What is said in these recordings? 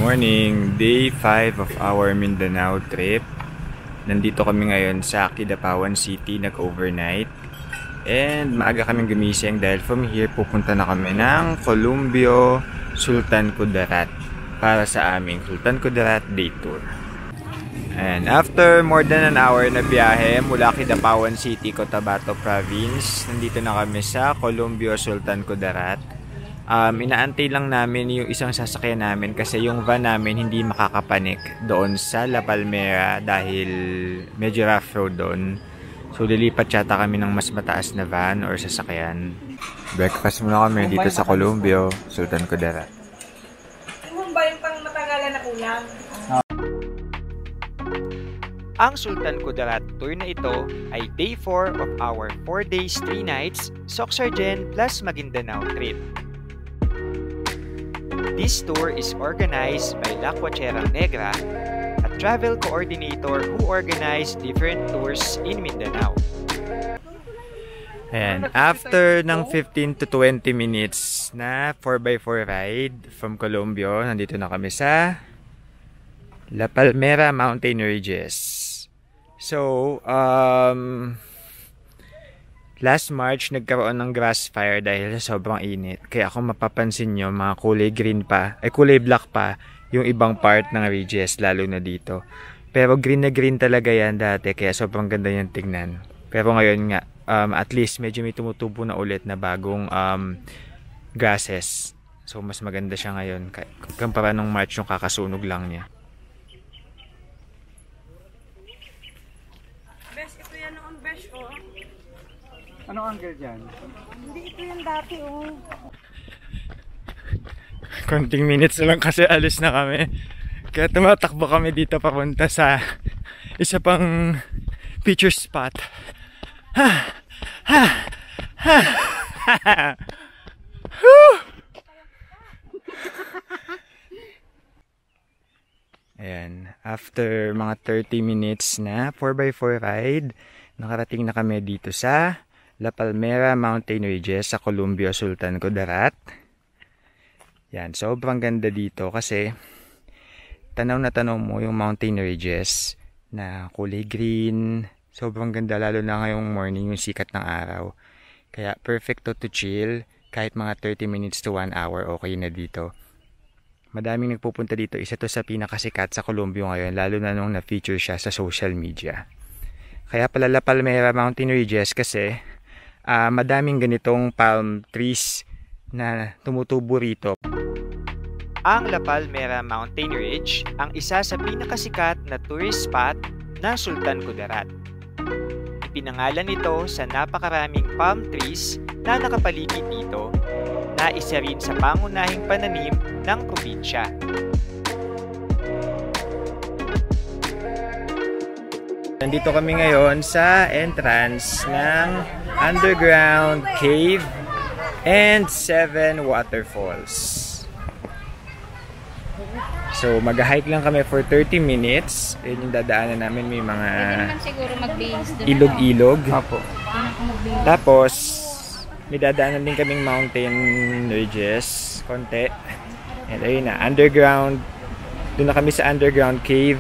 morning! Day 5 of our Mindanao trip. Nandito kami ngayon sa Kidapawan City, nag-overnight. And maaga kaming gumising dahil from here pupunta na kami ng Columbio Sultan Kudarat para sa aming Sultan Kudarat Day Tour. And after more than an hour na biyahe mula Kidapawan City, Cotabato Province, nandito na kami sa Columbio Sultan Kudarat. Inaantay lang namin yung isang sasakyan namin kasi yung van namin hindi makakapanik doon sa La Palmera dahil medyo rough road doon. So lilipat yata kami ng mas mataas na van or sasakyan. Breakfast muna kami dito sa Columbio Sultan Kudarat. Yung ba yung pang matagalan na ulam? Ang Sultan Kudarat tour na ito ay day 4 of our 4 days 3 nights Soxargen plus Maguindanao trip. This tour is organized by La Cuacherang Negra, a travel coordinator who organized different tours in Mindanao. And after ng 15 to 20 minutes na 4x4 ride from Columbio, nandito na kami sa La Palmera Mountain Ridges. So, last March, nagkaroon ng grass fire dahil sa sobrang init. Kaya kung mapapansin nyo, mga kulay green pa, ay kulay black pa, yung ibang part ng ridges, lalo na dito. Pero green na green talaga yan dati, kaya sobrang ganda yan tignan. Pero ngayon nga, at least medyo may tumutubo na ulit na bagong grasses. So, mas maganda siya ngayon. Kumpara nung March, yung kakasunog lang niya. Besh, ito yan noon, Besh, oh. Ano angle dyan? Hindi ito yung dati, oh. Konting minutes na lang kasi alis na kami. Kaya tumatakbo kami dito papunta sa isa pang picture spot. Ha! Ha! Ha! Ayan. After mga 30 minutes na 4x4 ride, nakarating na kami dito sa La Palmera Mountain Ridges sa Columbio Sultan Kudarat. Yan, sobrang ganda dito kasi tanaw na tanaw mo yung mountain ridges na kulay green. Sobrang ganda lalo na ngayong morning yung sikat ng araw. Kaya perfect to chill kahit mga 30 minutes to 1 hour okay na dito. Madaming nagpupunta dito. Isa to sa pinakasikat sa Columbio ngayon lalo na nung na-feature siya sa social media. Kaya pala La Palmera Mountain Ridges kasi madaming ganitong palm trees na tumutubo rito. Ang La Palmera Mountain Ridge ang isa sa pinakasikat na tourist spot ng Sultan Kudarat. Ipinangalan ito sa napakaraming palm trees na nakapaligid dito na isa rin sa pangunahing pananim ng probinsya. Nandito kami ngayon sa entrance ng underground cave and 7 waterfalls. So mag-hike lang kami for 30 minutes. Yun yung dadaanan namin, may mga ilog-ilog. Tapos may dadaanan din kaming mountain ridges konti. And ayun na, underground. Doon na kami sa underground cave.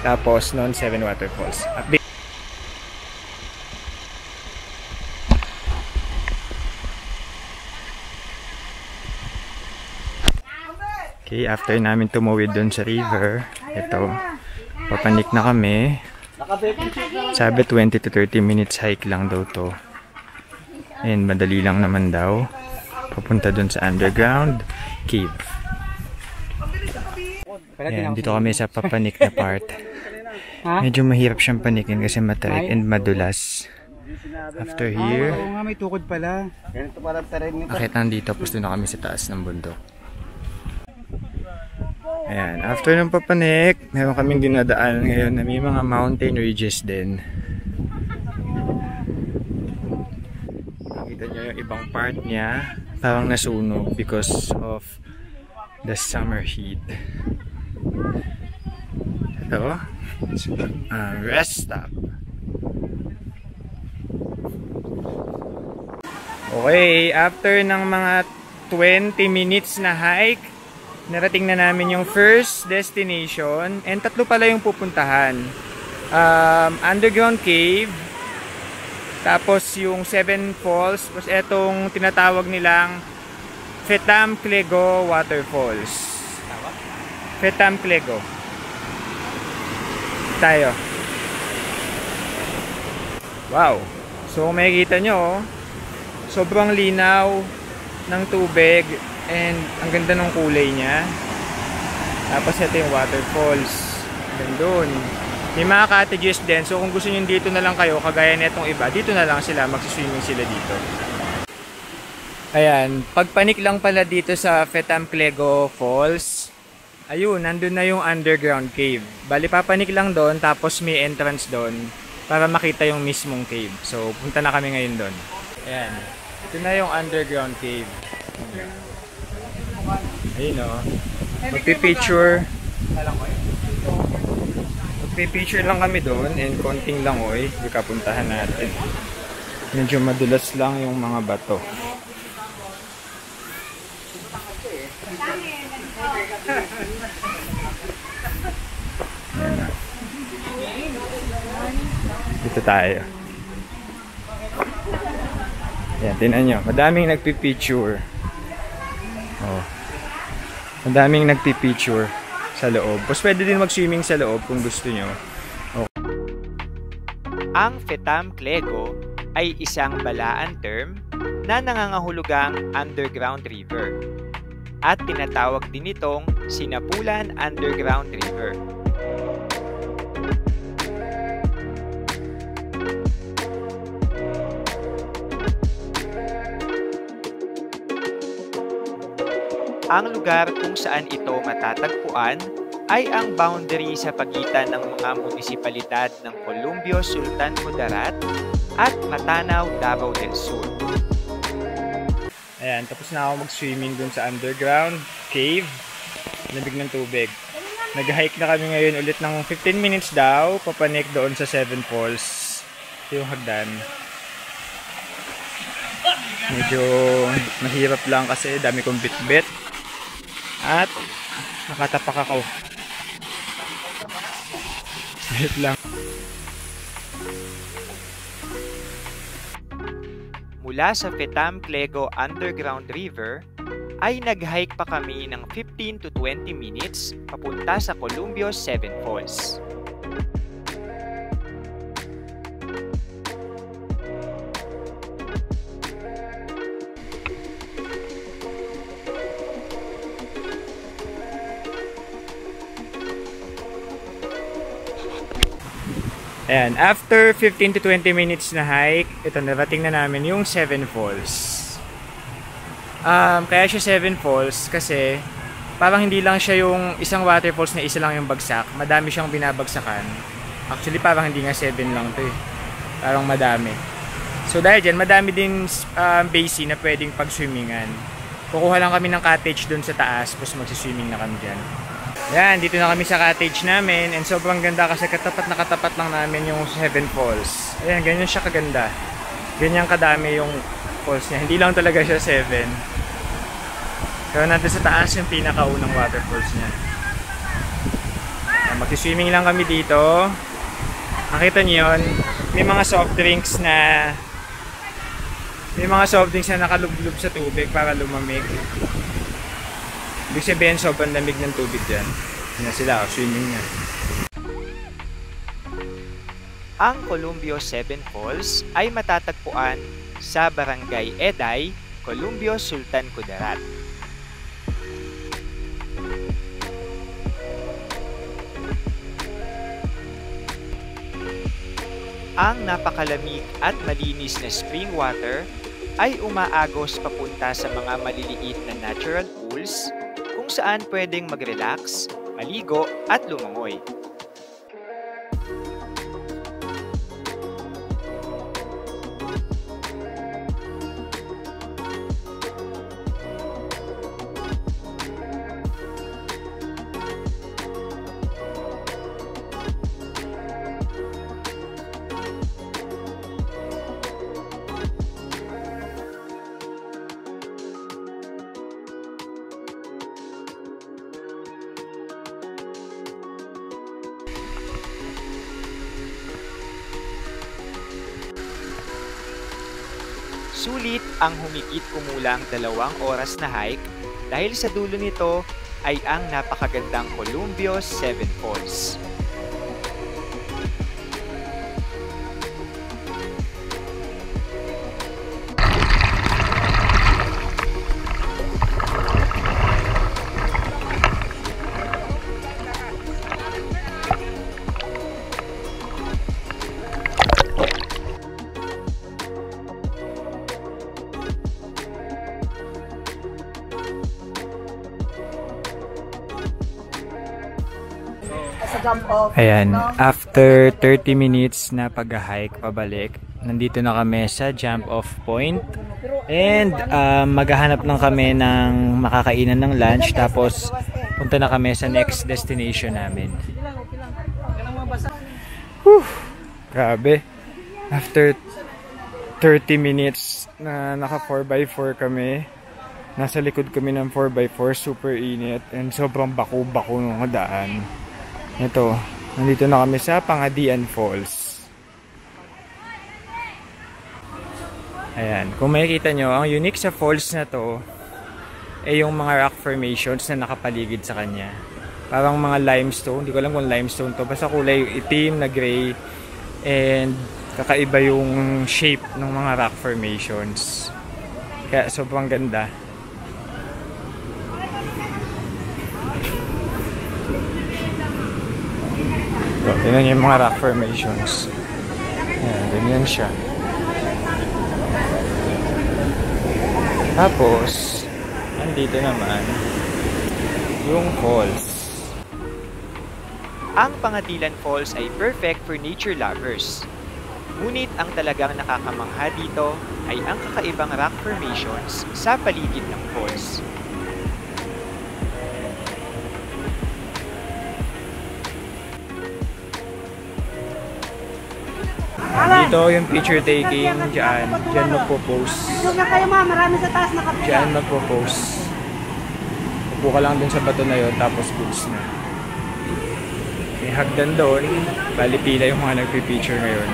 Tapos noon 7 waterfalls. Update. Okay, after namin tumawid doon sa river, ito, papanik na kami. Sabi 20 to 30 minutes hike lang daw to. And madali lang naman daw. Papunta doon sa underground cave. Ayan, dito kami sa papanik na part. Medyo mahirap siyang panikin kasi matarik and madulas. After here, Oo nga, may tukod pala. akit nandito, tapos doon na kami sa taas ng bundok. Ayan, after ng papanik, meron kaming dinadaan ngayon na may mga mountain ridges din. Nakita nyo yung ibang part niya, parang nasunog because of the summer heat. Ito, rest stop. Okay, after ng mga 20 minutes na hike, narating na namin yung first destination. And tatlo pala yung pupuntahan. Underground cave. Tapos yung Seven Falls. Tapos etong tinatawag nilang Fetam Clego Waterfalls. Fetam Clego. Tayo. Wow. So kung makikita nyo, sobrang linaw ng tubig and ang ganda ng kulay niya. Tapos ito yung waterfalls. Gandun. May mga cottages din. So kung gusto nyo dito na lang kayo, kagaya nitong iba, dito na lang sila, magsiswimming sila dito. Ayan, pagpanik lang pala dito sa Fetam Clego Falls. Ayun, nandun na yung underground cave. Bali, papanik lang doon, tapos may entrance doon para makita yung mismong cave. So, punta na kami ngayon doon. Ayan, ito na yung underground cave. Ayun o. Magpipicture. Magpipicture lang kami doon and konting langoy. Yung kapuntahan natin. Medyo madulas lang yung mga bato. Dito tayo. Yan, tingnan nyo. Madaming nagpipicture. Oh. Madaming nagpipicture sa loob. Tapos pwede din mag-swimming sa loob kung gusto nyo. Okay. Ang Fetam Clego ay isang balaan term na nangangahulugang underground river. At tinatawag din itong Sinapulan Underground River. Ang lugar kung saan ito matatagpuan ay ang boundary sa pagitan ng mga munisipalidad ng Columbio, Sultan Kudarat at Matanaw, Davao del Sur. Ayan, tapos na ako mag-swimming dun sa underground cave. Labig ng tubig. Nag-hike na kami ngayon ulit ng 15 minutes daw. Papanik doon sa Seven Falls. Ito yung hagdan. Medyo mahirap lang kasi dami kong bit-bit. At nakatapak ako. Wait lang. Mula sa Fetam Clego Underground River, ay nag-hike pa kami ng 15 to 20 minutes papunta sa Columbio Seven Falls. Ayan, after 15 to 20 minutes na hike, ito, narating na namin yung Seven Falls. Kaya siya Seven Falls kasi parang hindi lang siya yung isang waterfalls na isa lang yung bagsak. Madami siyang binabagsakan. Actually, parang hindi nga 7 lang to eh. Parang madami. So dahil dyan, madami din basin na pwedeng pag-swimmingan. Kukuha lang kami ng cottage dun sa taas, tapos magsiswimming na kami dyan. Yan, dito na kami sa cottage namin and sobrang ganda kasi katapat na katapat lang namin yung Seven Falls. Ayan, ganyan siya kaganda. Ganyan kadami yung falls niya. Hindi lang talaga siya 7. Pero natin sa taas yung pinakaunang waterfalls niya. Magsiswimming lang kami dito. Nakita niyo yun, may mga soft drinks na nakalublob sa tubig para lumamig. Ibig sabihin, sobrang lamig ng tubig dyan. Yan sila, swimming na. Ang Columbio Seven Falls ay matatagpuan sa Barangay Eday, Columbio, Sultan Kudarat. Ang napakalamig at malinis na spring water ay umaagos papunta sa mga maliliit na natural pools kung saan pwedeng mag-relax, maligo at lumangoy. Sulit ang humigit kumulang 2 oras na hike dahil sa dulo nito ay ang napakagandang Columbios 7 Falls. Ayan, after 30 minutes na pag-hike pabalik, nandito na kami sa jump off point. And maghahanap lang kami ng makakainan ng lunch, tapos punta na kami sa next destination namin. Whew, grabe. After 30 minutes na naka 4x4 kami, nasa likod kami ng 4x4, super init and sobrang baku-baku ng daan. Ito, nandito na kami sa Pangadian Falls. Ayan, kung makikita nyo, ang unique sa falls na to ay yung mga rock formations na nakapaligid sa kanya. Parang mga limestone, hindi ko alam kung limestone to, basta kulay itim na gray, and kakaiba yung shape ng mga rock formations. Kaya sobrang ganda. So, tingnan nyo yung mga rock formations. Ayan, ganyan siya. Tapos, nandito naman yung falls. Ang Pangadilan Falls ay perfect for nature lovers. Ngunit ang talagang nakakamangha dito ay ang kakaibang rock formations sa paligid ng falls. Dito yung picture taking, dyan magpo-post. Huwag na kayo ma, marami sa taas na kapila. Dyan magpo-post. Upo ka lang dun sa bato na yun, tapos goods na. May hagdan doon, bali pila yung mga nagpipicture ngayon.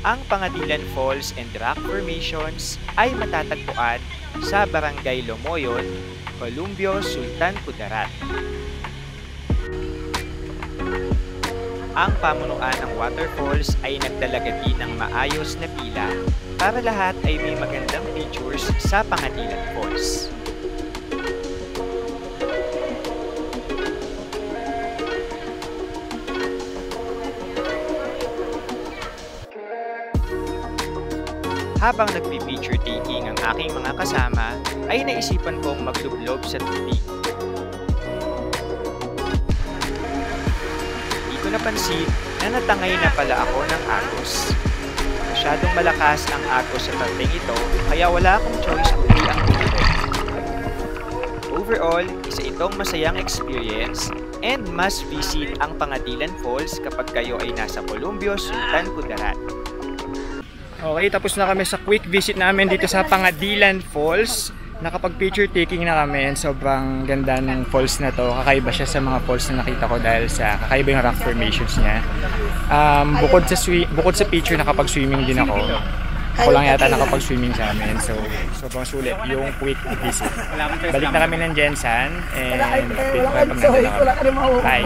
Ang Pangadilan Falls and Rock Formations ay matatagpuan sa Barangay Lomoyon, Columbios, Sultan Kudarat. Ang pamunuan ng waterfalls ay nagdalagati ng maayos na pila para lahat ay may magandang pictures sa Pangadilan Falls. Habang nagpi-picture taking ang aking mga kasama, ay naisipan kong maglublob sa tubig. Napansin na natangay na pala ako ng agos. Masyadong malakas ang agos sa tanding ito, kaya wala akong choice kundi ang bumibig. Overall, isa itong masayang experience and must visit ang Pangadilan Falls kapag kayo ay nasa Columbios, Sultan Kudarat. Okay, tapos na kami sa quick visit namin dito sa Pangadilan Falls. Nakapag-picture taking na kami and sobrang ganda ng falls na to. Kakaiba siya sa mga falls na nakita ko dahil sa kakaiba yung rock formations niya. Bukod sa picture, nakapag-swimming din ako. Ako lang yata nakapag-swimming sa amin. So, sobrang sulit yung quick visit. Balik na kami ng Jensan and update ko pag nandun na kami. Bye!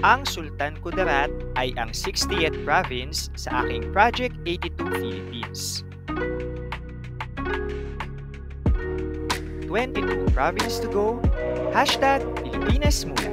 Ang Sultan Kudarat ay ang 60th province sa aking Project 82 Philippines. 22 province to go. #Pilipinas muna.